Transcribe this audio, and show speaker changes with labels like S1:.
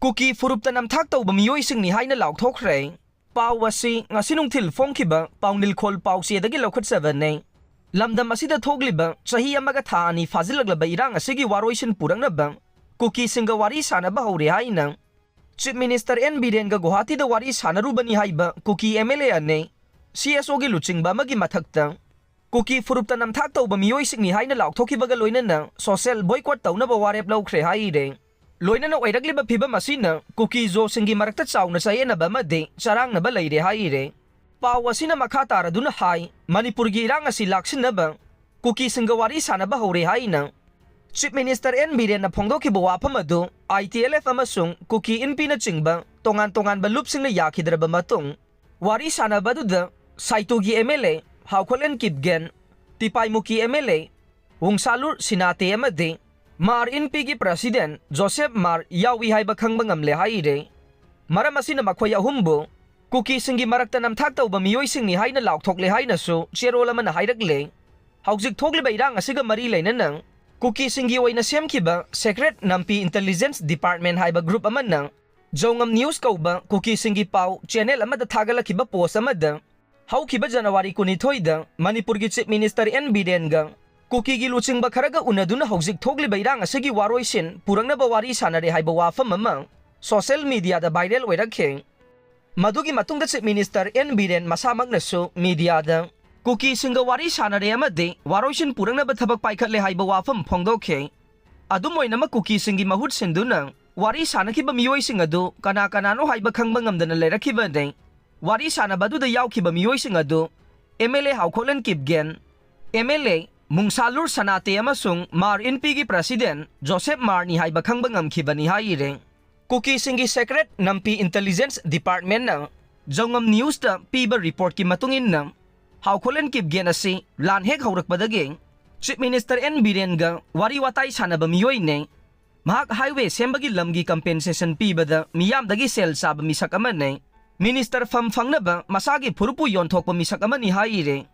S1: Kuki Furupta Namthak Touba Meeoisingni Haina Laothokhre. Pau asi ngasinungthil fongkiba paunil khol pau siedagi lokhat ne. Lamdam asida thogliba sahi amaga tha ani fazilaglaba irang asigi waroisin purangnaba Kuki singa wari sanaba hore haina. Chief Minister N Biren ga Guwahati da wari sanarubani haiba Kuki MLA ane. CSO gi luchingba magi mathakta. Kuki Furupta Namthak Touba Meeoisingni Haina Laothokhibaga loinana social boycott taunaba warep laukhre haire. Loinana oiragliba phiba masina Kuki zo singi marakta chauna sayenaba made charangnaba leire haire. Pau asina makha taraduna hai Manipur gi irang asi laksinaba Kuki singa wari sanaba hore haina. Chief Minister N Biren na phongdokhiba wafam adu ITLF amasung Kuki NP na chingba tongan balupsingna yakhidraba matung wari sanabaduda Saitugi MLA Haukolen Kipgen Tipay Muki MLA Wungsalur Sinate amade Mar NP gi President Joseph Mar yawi haiba khangba ngamle haire. Maram asina makhoi ahumbo Kuki singi marakta Namthak Touba Meeoisingni Haina Laothokhle haina su cherol amana hairakle. Haujik thogliba irang asiga mari leinanang Kuki singi oina semkiba Secret Nampi Intelligence Department haiba group amanang Jongam News kauba Kuki singi pau channel amada thagalakiba post amada haukiba January 12 da Manipur gi Chief Minister N Biren ga Kuki gi luchingba kharaga unaduna haujik thogliba irang asigi waroisin purangnaba wari sanare haiba wafam ama social media da viral oirakhe. Madugi matungda Chief Minister N Biren masamagnasu media da Kuki singa wari sanare amade waroisin purangnaba thabak paikhatle haiba wafam phongdokhe. Adum oinama Kuki singi mahut sinduna wari sanakiba Meeoising adu kana-kanano haiba khangba ngamdana leirakhiba ne. Wari sanabadu da yaukhiba Meeoising adu MLA Haukolen Kipgen, MLA Mungsalur Sanate amasung Mar NP gi President Joseph Mar ni haiba khangba ngamkhiba ni haire. Kuki singi Secret Nampi Intelligence Department na Jongam News da piba report ki matungin na Haukolen Kipgen asi lanhek haurakpadagi Chief Minister N Biren ga wari watay sanaba Meeoy ne mahak highway sembagi lamgi compensation pibada miyamdagi sel sab misak aman ne Minister Famfangnaba masagi purupu yonthokpa misak aman ni haire.